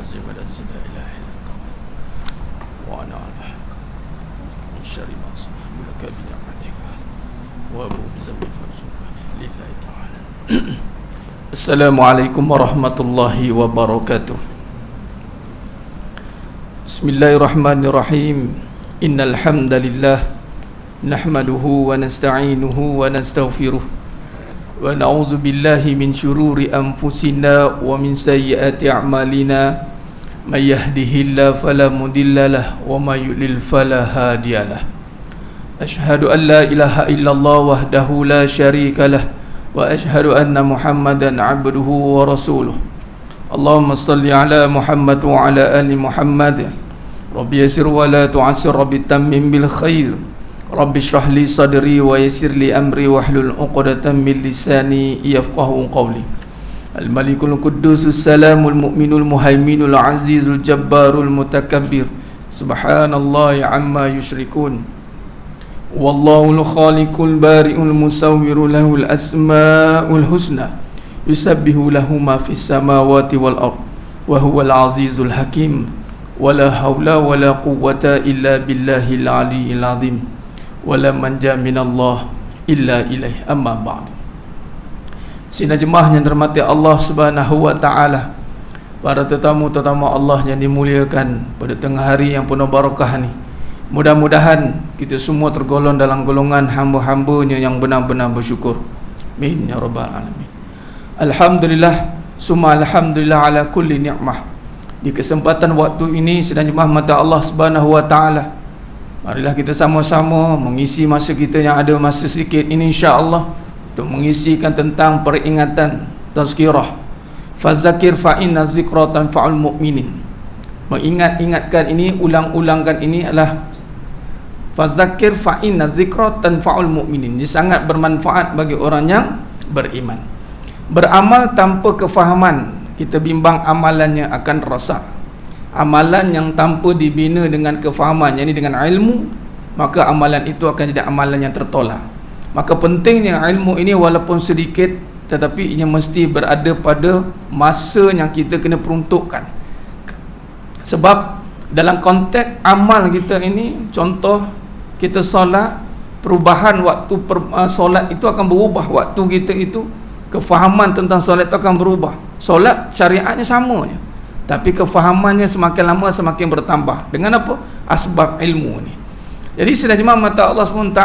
العظيم الذي لا إله إلا أنت وأنا على حق من شر ما صنع لك بنعمتك وأبوء بذنبي فاغفر لله تعالى. السلام عليكم ورحمة الله وبركاته. بسم الله الرحمن الرحيم. إن الحمد لله نحمده ونستعينه ونستغفره ونعوذ بالله من شرور أنفسنا ومن سيئات أعمالنا. من يهده الله فلا مضل له وما يضلل فلا هادي له. أشهد أن لا إله إلا الله وحده لا شريك له وأشهد أن محمدا عبده ورسوله. اللهم صل على محمد وعلى آل محمد. رب يسر ولا تعسر، رب تمم بالخير. رب اشرح لي صدري ويسر لي أمري واحلل عقدة من لساني يفقهوا قولي. الملك القدوس السلام المؤمن المهيمن العزيز الجبار المتكبر سبحان الله عما يشركون. والله الخالق البارئ المصور له الأسماء الحسنى يسبح له ما في السماوات والأرض وهو العزيز الحكيم. ولا حول ولا قوة إلا بالله العلي العظيم. ولا manja minallah illa ilaih. Amma ba'du. Sidang jemaah yang dirahmati Allah Subhanahu wa taala, para tetamu-tetamu Allah yang dimuliakan pada tengah hari yang penuh barakah ni, mudah-mudahan kita semua tergolong dalam golongan hamba-hambanya yang benar-benar bersyukur. Amin ya rabbal alamin. Alhamdulillah summa alhamdulillah ala kulli ni'mah. Di kesempatan waktu ini sidang jemaah mata Allah Subhanahu wa taala, marilah kita sama-sama mengisi masa kita yang ada masa sedikit ini insya-Allah untuk mengisikan tentang peringatan tazkirah. Fazakir fa inna zikra tanfa'ul mu'minin. Mengingat-ingatkan ini, ulang-ulangkan ini adalah fazakir fa inna zikra tanfa'ul mu'minin. Ini sangat bermanfaat bagi orang yang beriman. Beramal tanpa kefahaman, kita bimbang amalannya akan rosak. Amalan yang tanpa dibina dengan kefahaman, yakni dengan ilmu, maka amalan itu akan jadi amalan yang tertolak. Maka pentingnya ilmu ini walaupun sedikit, tetapi ia mesti berada pada masa yang kita kena peruntukkan. Sebab dalam konteks amal kita ini, contoh kita solat, perubahan waktu solat itu akan berubah. Waktu kita itu, kefahaman tentang solat itu akan berubah. Solat syariatnya sama je, tapi kefahamannya semakin lama semakin bertambah. Dengan apa? Asbab ilmu ni. Jadi sedang jemaah mata Allah SWT,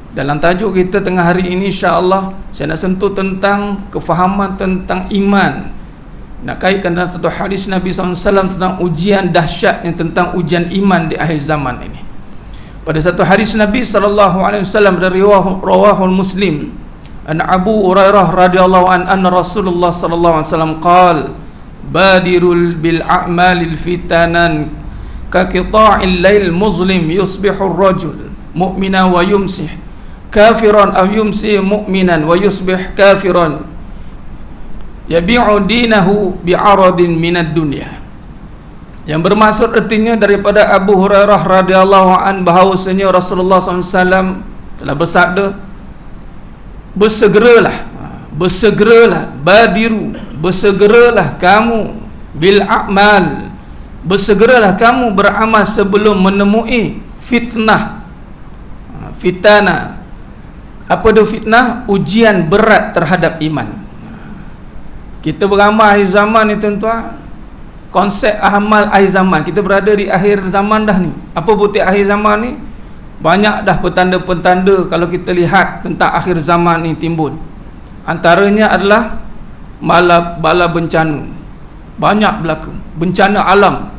dalam tajuk kita tengah hari ini insya-Allah saya nak sentuh tentang kefahaman tentang iman. Nak kaitkan dalam satu hadis Nabi SAW tentang ujian dahsyatnya, tentang ujian iman di akhir zaman ini. Pada satu hadis Nabi SAW dari rawahul Muslim, an Abu Hurairah radhiyallahu anna Rasulullah sallallahu alaihi wasallam qala badirul bil a'malil fitanan ka qita'il lail muslim yusbihu ar-rajul mu'mina wa yumsih kafiran aw yumsi mu'minan wa yusbih kafiran yabi'u dinahu bi'aradin minad dunya. Yang bermaksud artinya daripada Abu Hurairah radhiyallahu an bahawasanya Rasulullah SAW telah bersabda, bersegeralah badiru, bersegeralah kamu bil a'mal, bersegeralah kamu beramal sebelum menemui fitnah. Fitnah apa itu fitnah? Ujian berat terhadap iman. Kita beramal akhir zaman ni tuan-tuan, konsep amal akhir zaman, kita berada di akhir zaman dah ni. Apa bukti akhir zaman ni? Banyak dah petanda-petanda kalau kita lihat tentang akhir zaman ni timbul. Antaranya adalah bala bencana. Banyak berlaku bencana alam.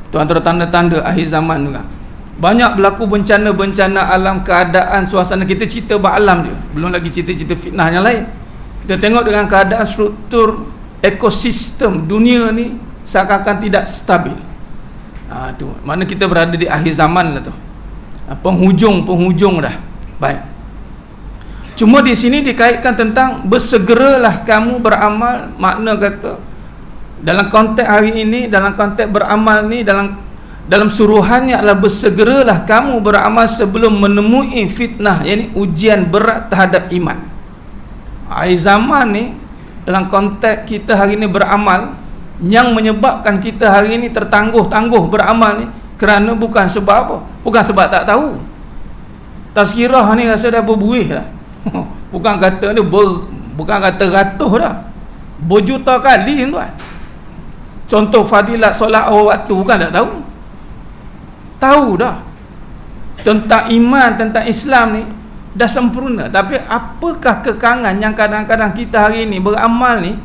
Itu antara tanda-tanda akhir zaman juga. Banyak berlaku bencana-bencana alam, keadaan suasana. Kita cerita alam je, belum lagi cerita-cerita fitnah yang lain. Kita tengok dengan keadaan struktur ekosistem dunia ni seakan-akan tidak stabil. Tu mana kita berada di akhir zaman lah tu. Penghujung dah. Baik. Cuma di sini dikaitkan tentang bersegeralah kamu beramal. Makna kata dalam konteks hari ini, dalam konteks beramal ni, dalam suruhannya adalah bersegeralah kamu beramal sebelum menemui fitnah, yakni ujian berat terhadap iman. Akhir zaman ni dalam konteks kita hari ini beramal, Yang menyebabkan kita hari ini tertangguh-tangguh beramal ni kerana bukan sebab apa? Bukan sebab tak tahu. Tazkirah ni rasa dah berbuih dah. Bukan kata ni bukan kata ratus dah. Berjuta kali tuan. Contoh fadilat solat awal waktu bukan tak tahu. Tahu dah. Tentang iman, tentang Islam ni dah sempurna. Tapi apakah kekangan yang kadang-kadang kita hari ni beramal ni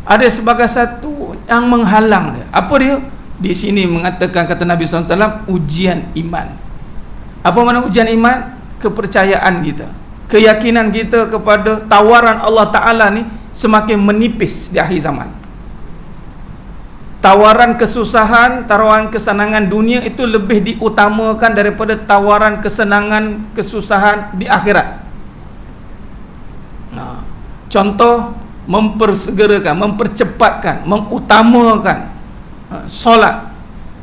ada sebagai satu yang menghalang dia. Apa dia? Di sini mengatakan kata Nabi SAW, ujian iman. Apa makna ujian iman? Kepercayaan kita, keyakinan kita kepada tawaran Allah Ta'ala ni semakin menipis di akhir zaman. Tawaran kesusahan, tawaran kesenangan dunia itu lebih diutamakan daripada tawaran kesenangan, kesusahan di akhirat. Contoh, mempersegerakan, mempercepatkan, mengutamakan solat.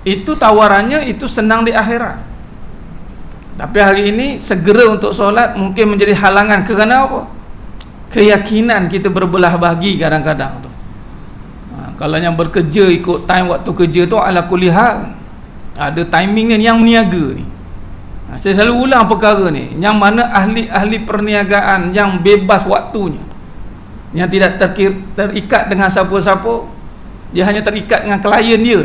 Itu tawarannya itu senang di akhirat. Tapi hari ini segera untuk solat mungkin menjadi halangan. Kerana apa? Keyakinan kita berbelah bagi kadang-kadang tu. Kalau yang bekerja ikut time waktu kerja tu ala kulli hal ada timing ni yang meniaga ni. Saya selalu ulang perkara ni. Yang mana ahli-ahli perniagaan yang bebas waktunya, yang tidak terikat dengan siapa-siapa, dia hanya terikat dengan klien dia.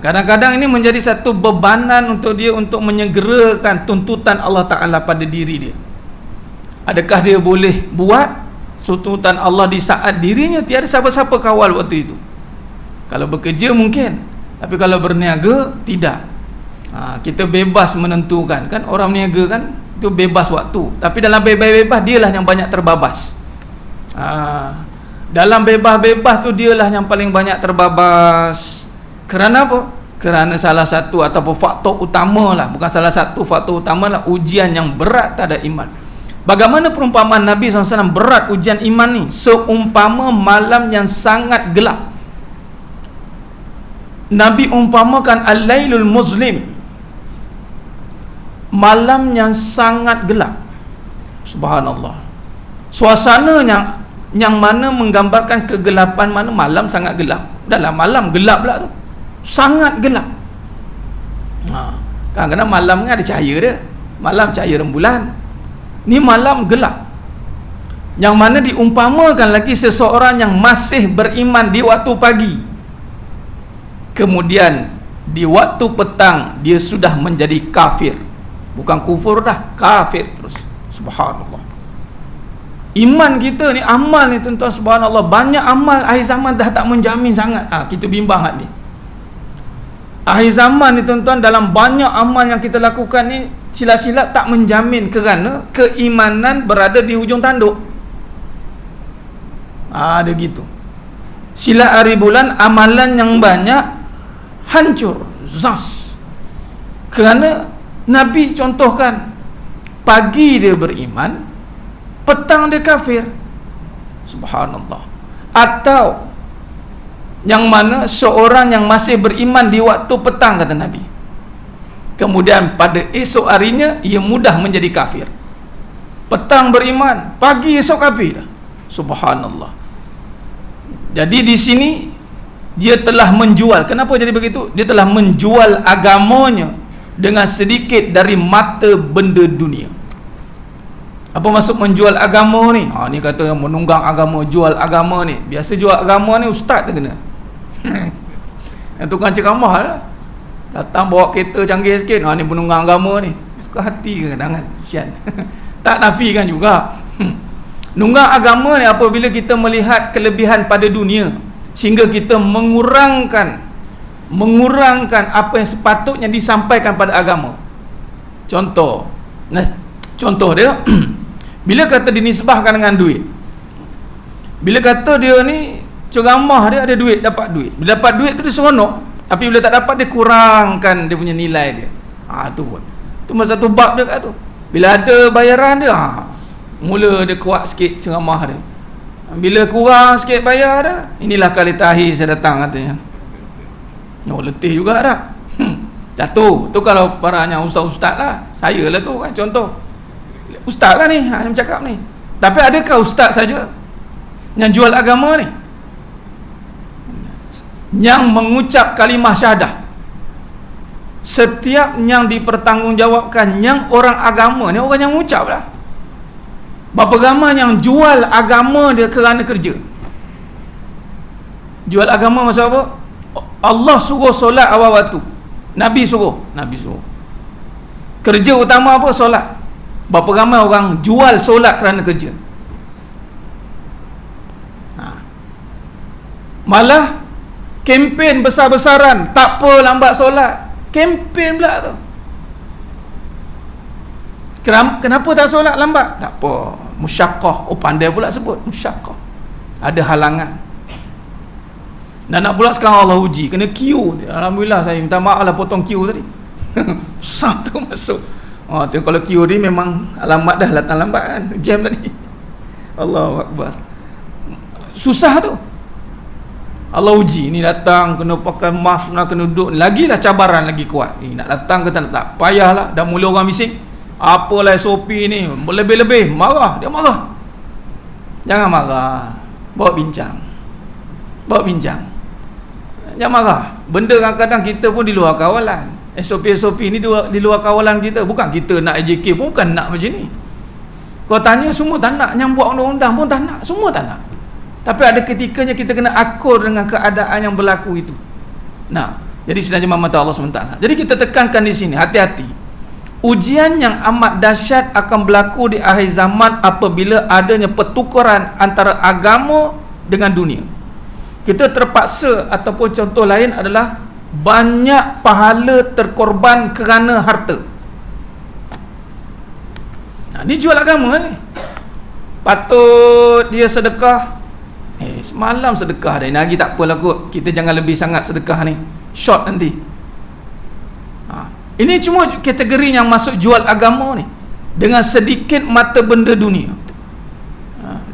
Kadang-kadang ini menjadi satu bebanan untuk dia untuk menyegerakan tuntutan Allah Ta'ala pada diri dia. Adakah dia boleh buat tuntutan Allah di saat dirinya tiada siapa-siapa kawal waktu itu? Kalau bekerja mungkin, tapi kalau berniaga tidak. Kita bebas menentukan. Kan orang berniaga kan itu bebas waktu, tapi dalam bebas-bebas dialah yang banyak terbabas. Dalam bebas-bebas tu dialah yang paling banyak terbabas. Kerana apa? Kerana salah satu ataupun faktor utama lah, bukan salah satu faktor utama lah, ujian yang berat terhadap iman. Bagaimana perumpamaan Nabi SAW berat ujian iman ni? Seumpama malam yang sangat gelap. Nabi umpamakan al-lailul muzlim, malam yang sangat gelap. Subhanallah. Suasana yang mana menggambarkan kegelapan, mana malam sangat gelap. Dalam malam gelap pula tu, sangat gelap. Kadang-kadang malam ni ada cahaya dia, malam cahaya rembulan. Ni malam gelap, yang mana diumpamakan lagi seseorang yang masih beriman di waktu pagi, kemudian di waktu petang dia sudah menjadi kafir. Bukan kufur dah, kafir terus. Subhanallah. Iman kita ni, amal ni tuan-tuan, subhanallah, banyak amal akhir zaman dah tak menjamin sangat. Kita bimbang hati ni. Akhir zaman ni tuan-tuan, dalam banyak amal yang kita lakukan ni, silap-silap tak menjamin kerana keimanan berada di hujung tanduk. Ada gitu. Silap hari bulan, amalan yang banyak hancur, zas. Kerana Nabi contohkan, pagi dia beriman, petang dia kafir. Subhanallah. Atau yang mana seorang yang masih beriman di waktu petang, kata Nabi, kemudian pada esok harinya ia mudah menjadi kafir. Petang beriman, pagi esok kafir dah. Subhanallah. Jadi di sini dia telah menjual. Kenapa jadi begitu? Dia telah menjual agamanya dengan sedikit dari mata benda dunia. Apa maksud menjual agama ni? Ni kata menunggang agama, jual agama ni. Biasa jual agama ni ustaz dia kena. Yang tukang ceramah lah, datang bawa kereta canggih sikit, ni penunggang agama ni. Suka hati kadang-kadang kan, sian. Tak nafikan juga. Nunggang agama ni apabila kita melihat kelebihan pada dunia, sehingga kita mengurangkan apa yang sepatutnya disampaikan pada agama. Contoh dia bila kata dinisbahkan dengan duit, bila kata dia ni ceramah, dia ada duit, dapat duit. Bila dapat duit tu dia seronok, tapi bila tak dapat dia kurangkan dia punya nilai dia. Tu masa satu bab dia kat tu. Bila ada bayaran dia, mula dia kuat sikit ceramah dia. Bila kurang sikit bayar dah, inilah kali terakhir saya datang, katanya. Letih juga dah. Jatuh. Tu kalau parahnya ustaz-ustaz lah. Saya lah tu kan contoh. Ustaz lah ni yang cakap ni. Tapi adakah ustaz saja yang jual agama ni? yang mengucap kalimah syahadah, setiap yang dipertanggungjawabkan yang orang agama ni, orang yang ucap lah. Berapa ramai yang jual agama dia kerana kerja. Jual agama maksud apa? Allah suruh solat awal waktu, Nabi suruh. Kerja utama apa? Solat. Berapa ramai orang jual solat kerana kerja. Malah kempen besar-besaran, tak apa lambat solat, kempen pula tu. Kenapa tak solat lambat? Tak apa, musyaqqah. Oh, pandai pula sebut musyaqqah, ada halangan. Nak pula sekarang Allah uji, kena queue. Alhamdulillah, saya minta maaf lah potong queue tadi. Susah tu masuk. Kalau queue ni memang alamat dah datang lambat kan, jam tadi. Allahu Akbar, susah tu. Allah uji, ni datang kena pakai mask, nak kena duduk, lagilah cabaran lagi kuat. Ni nak datang ke tak payahlah, dah mula orang bising. Apalah SOP ni, lebih-lebih, marah, dia marah. Jangan marah, bawa bincang. Jangan marah. Benda kadang-kadang kita pun di luar kawalan. SOP ni di luar kawalan kita. Bukan kita nak AJK pun bukan nak macam ni. Kau tanya semua tak nak, yang buat undang-undang pun tak nak, semua tak nak. Tapi ada ketikanya kita kena akur dengan keadaan yang berlaku itu. Nah, jadi sebenarnya mata Allah SWT. Jadi kita tekankan di sini, hati-hati. Ujian yang amat dahsyat akan berlaku di akhir zaman apabila adanya pertukaran antara agama dengan dunia. Kita terpaksa, ataupun contoh lain adalah banyak pahala terkorban kerana harta. Nah, ni jual agama ni. Patut dia sedekah. Semalam sedekah dah, lagi tak apalah kot, kita jangan lebih sangat sedekah ni, short nanti. Ini cuma kategori yang masuk jual agama ni, dengan sedikit mata benda dunia.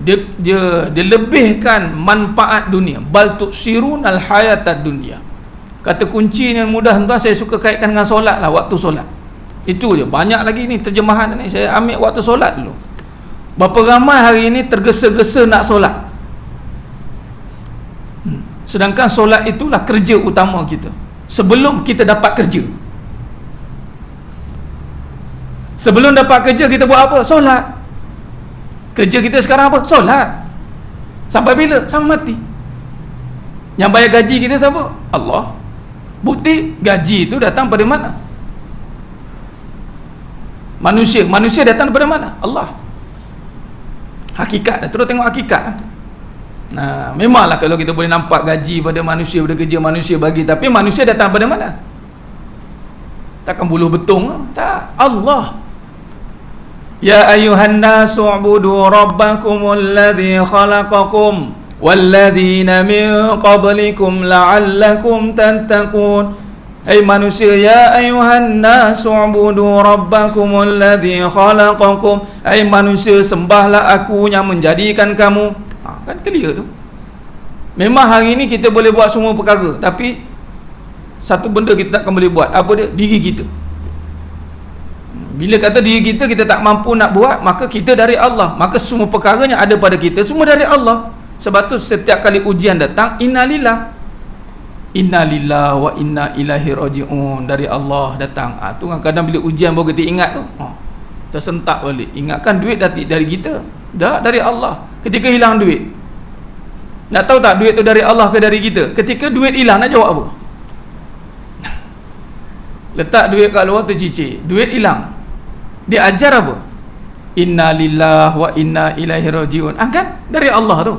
Dia lebihkan manfaat dunia. Bal tuksirun al hayatad dunia. Kata kunci yang mudah tuan, saya suka kaitkan dengan solat lah, waktu solat. Itu je, banyak lagi ni terjemahan ni, saya ambil waktu solat dulu. Berapa ramai hari ni tergesa-gesa nak solat, sedangkan solat itulah kerja utama kita. Sebelum kita dapat kerja, sebelum dapat kerja kita buat apa? Solat. Kerja kita sekarang apa? Solat. Sampai bila? Sampai mati. Yang bayar gaji kita siapa? Allah. Bukti gaji itu datang pada mana? Manusia datang daripada mana? Allah. Hakikat dah, terus tengok hakikat. Nah, memanglah kalau kita boleh nampak gaji pada manusia, pada kerja manusia bagi, tapi manusia datang pada mana? Takkan buluh betung? Tak. Allah. Ya ayuhan nasu ubudu rabbakumul ladzi khalaqakum walladzina min qablikum la'allakum tattaqun. Hai manusia, ya ayuhan nasu ubudu rabbakumul ladzi khalaqakum. Hai manusia, sembahlah aku yang menjadikan kamu. Kan clear tu. Memang hari ni kita boleh buat semua perkara, tapi satu benda kita takkan boleh buat. Apa dia? Diri kita. Bila kata diri kita tak mampu nak buat, maka kita dari Allah. Maka semua perkaranya ada pada kita, semua dari Allah. Sebab tu setiap kali ujian datang, innalillah wa inna ilaihi raji'un, dari Allah datang. Tu kadang-kadang bila ujian baru kita ingat tu, tersentak balik. Ingatkan duit dari kita, dah dari Allah. Ketika hilang duit, nak tahu tak duit tu dari Allah ke dari kita? Ketika duit hilang, nak jawab apa? Letak duit kat luar, tercicir, duit hilang, dia ajar apa? Inna lillahi wa inna ilaihi raji'un. Kan dari Allah tu.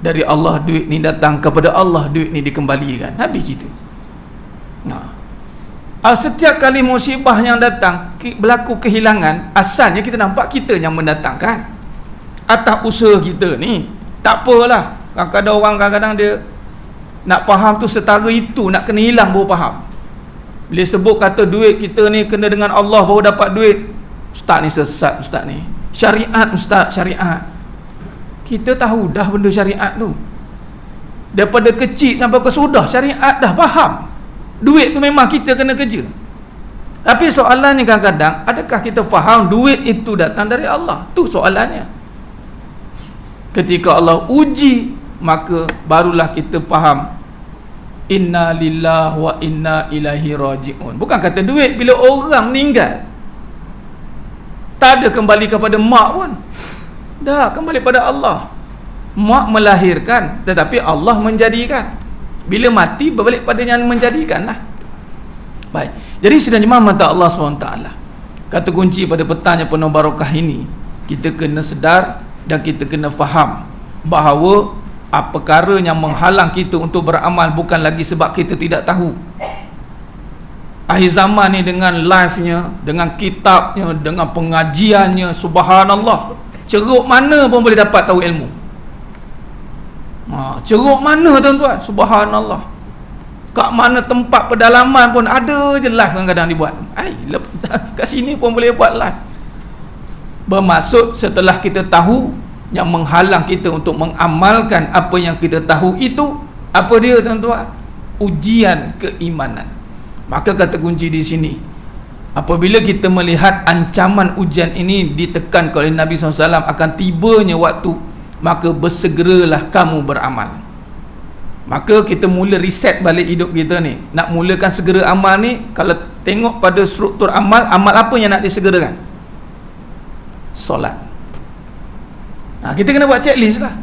Dari Allah duit ni datang, kepada Allah duit ni dikembalikan. Habis cerita. Setiap kali musibah yang datang, berlaku kehilangan, asalnya kita nampak kita yang mendatangkan atas usaha kita ni. Tak apalah, kadang-kadang orang kadang-kadang dia nak faham tu setara itu, nak kena hilang baru faham. Bila sebut kata duit kita ni kena dengan Allah baru dapat duit, ustaz ni sesat, ustaz ni syariat, ustaz syariat. Kita tahu dah benda syariat tu, daripada kecil sampai ke sudah syariat dah faham. Duit tu memang kita kena kerja. Tapi soalannya kadang-kadang, adakah kita faham duit itu datang dari Allah? Tu soalannya. Ketika Allah uji, maka barulah kita faham inna lillahi wa inna ilaihi raji'un. Bukan kata duit. Bila orang meninggal, tak ada kembali kepada mak pun, dah kembali pada Allah. Mak melahirkan, tetapi Allah menjadikan. Bila mati, berbalik pada yang menjadikan lah. Baik, jadi sedang jemaah mata Allah SWT, kata kunci pada petang yang penuh barakah ini, kita kena sedar dan kita kena faham bahawa perkara yang menghalang kita untuk beramal bukan lagi sebab kita tidak tahu. Akhir zaman ni dengan live-nya, dengan kitabnya, dengan pengajiannya, subhanallah, ceruk mana pun boleh dapat tahu ilmu. Ceruk mana tuan-tuan, subhanallah, kat mana tempat pedalaman pun ada je live kadang-kadang dibuat. Kat sini pun boleh buat live. Bermaksud setelah kita tahu, yang menghalang kita untuk mengamalkan apa yang kita tahu itu, apa dia tuan-tuan? Ujian keimanan. Maka kata kunci di sini, apabila kita melihat ancaman ujian ini ditekan oleh Nabi SAW akan tibanya waktu, maka bersegeralah kamu beramal. Maka kita mula reset balik hidup kita ni. Nak mulakan segera amal ni, kalau tengok pada struktur amal, amal apa yang nak disegerakan? Solat. Kita kena buat checklist lah.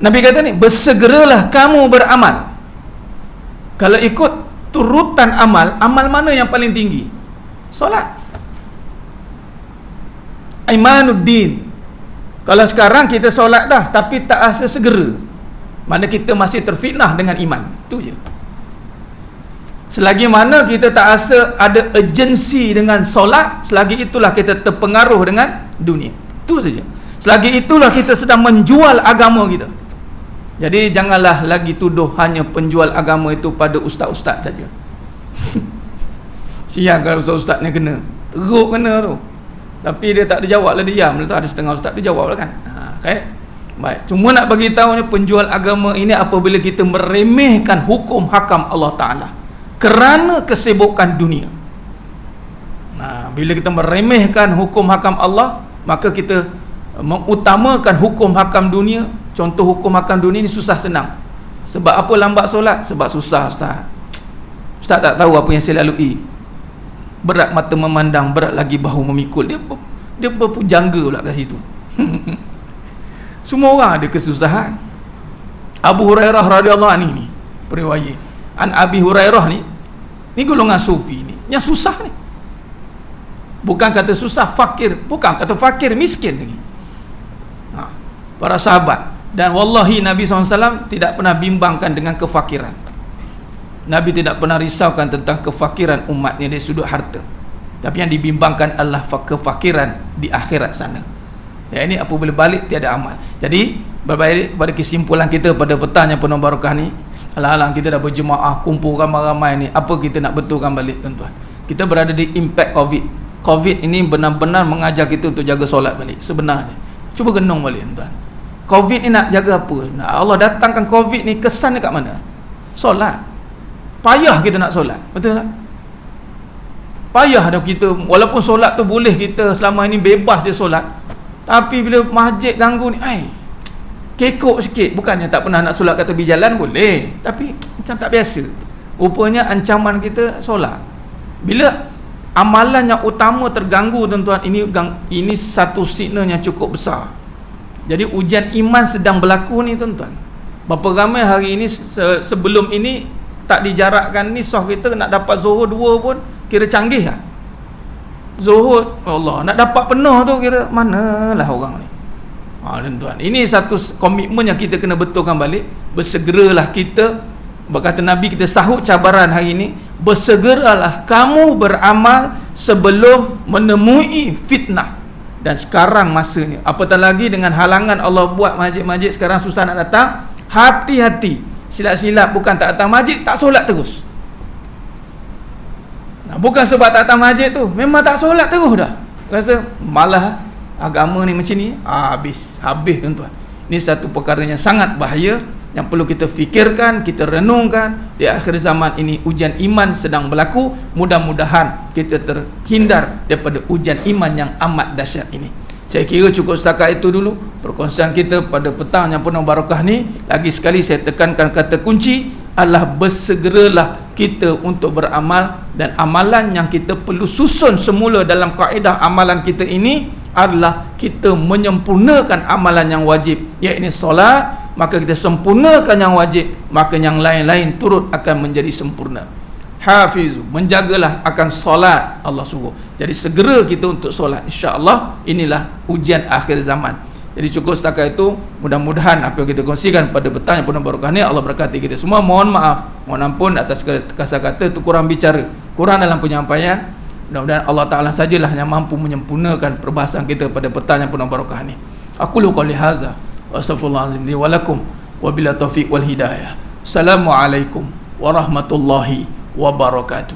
Nabi kata ni, bersegeralah kamu beramal. Kalau ikut turutan amal, amal mana yang paling tinggi? Solat. Imanuddin. Kalau sekarang kita solat dah, tapi tak rasa segera, mana kita masih terfitnah dengan iman. Itu je. Selagi mana kita tak rasa ada urgensi dengan solat, selagi itulah kita terpengaruh dengan dunia. Itu saja. Selagi itulah kita sedang menjual agama kita. Jadi janganlah lagi tuduh hanya penjual agama itu pada ustaz-ustaz saja. Siang kalau ustaz-ustaz ni kena, teruk kena tu. Tapi dia tak dijawab lah, diam. Lepas tu ada setengah ustaz dia jawab lah kan. Okay? Baik. Cuma nak bagi tahu ni, penjual agama ini apabila kita meremehkan hukum hakam Allah Ta'ala kerana kesibukan dunia. Bila kita meremehkan hukum hakam Allah, maka kita mengutamakan hukum hakam dunia. Contoh hukum hakam dunia ni susah senang. Sebab apa lambat solat? Sebab susah ustaz. Ustaz tak tahu apa yang saya lalui. Berat mata memandang, berat lagi bahu memikul. Dia berpujangga pula kat situ. Semua orang ada kesusahan. Abu Hurairah radhiyallahu anhu ni periwayat an Abi Hurairah ni golongan sufi ni yang susah ni. Bukan kata susah fakir, bukan kata fakir miskin lagi. Para sahabat, dan wallahi Nabi SAW tidak pernah bimbangkan dengan kefakiran. Nabi tidak pernah risaukan tentang kefakiran umatnya dari sudut harta. Tapi yang dibimbangkan adalah kefakiran di akhirat sana. Ya, ini apabila balik tiada amal. Jadi berbalik pada kesimpulan kita pada petang yang penuh barakah ni, alang-alang kita dah berjemaah, kumpul ramai-ramai ni, apa kita nak betulkan balik tuan-tuan? Kita berada di impact Covid ini benar-benar mengajar kita untuk jaga solat balik sebenarnya. Cuba renung balik tuan-tuan. Covid ni nak jaga apa sebenarnya? Allah datangkan Covid ni kesan dekat mana? Solat. Payah kita nak solat, betul tak? Payah dah kita, walaupun solat tu boleh kita selama ini bebas je solat, tapi bila masjid ganggu ni, kekok sikit. Bukannya tak pernah nak solat kat tepi jalan, boleh, tapi macam tak biasa. Rupanya ancaman kita solat. Bila amalan yang utama terganggu tuan-tuan, ini satu signal yang cukup besar. Jadi ujian iman sedang berlaku ni tuan-tuan. Berapa ramai hari ini sebelum ini tak dijarakkan ni, soh kita nak dapat Zuhur 2 pun kira canggih lah. Zuhur Allah nak dapat penuh tu kira manalah orang ni. Tuan-tuan, ini satu komitmen yang kita kena betulkan balik. Bersegeralah kita, berkata Nabi, kita sahut cabaran hari ini. Bersegeralah kamu beramal sebelum menemui fitnah. Dan sekarang masanya, apatah lagi dengan halangan Allah buat masjid-masjid sekarang susah nak datang. Hati-hati, silap-silap bukan tak datang masjid, tak solat terus. Bukan sebab tak datang masjid tu, memang tak solat terus dah. Rasa malah agama ni macam ni, habis tuan-tuan. Ini satu perkara yang sangat bahaya, yang perlu kita fikirkan, kita renungkan. Di akhir zaman ini ujian iman sedang berlaku. Mudah-mudahan kita terhindar daripada ujian iman yang amat dahsyat ini. Saya kira cukup setakat itu dulu perkongsian kita pada petang yang penuh barakah ni. Lagi sekali saya tekankan kata kunci, adalah bersegeralah kita untuk beramal, dan amalan yang kita perlu susun semula dalam kaedah amalan kita ini adalah kita menyempurnakan amalan yang wajib, iaitu solat. Maka kita sempurnakan yang wajib, maka yang lain-lain turut akan menjadi sempurna. Hafizu, menjagalah akan solat, Allah suruh. Jadi segera kita untuk solat, insya-Allah. Inilah ujian akhir zaman. Jadi cukup setakat itu. Mudah-mudahan apa yang kita kongsikan pada petang yang penuh barakah ni, Allah berkati kita semua. Mohon maaf, mohon ampun atas kata-kata itu kurang bicara, kurang dalam penyampaian. Mudah-mudahan Allah Ta'ala sajalah yang mampu menyempurnakan perbahasan kita pada petang yang penuh barakah ni. Aku lu qouli hadza wa astaghfirullahalazim li wa lakum wa bila taufiq wal hidayah. Assalamualaikum warahmatullahi wabarakatuh.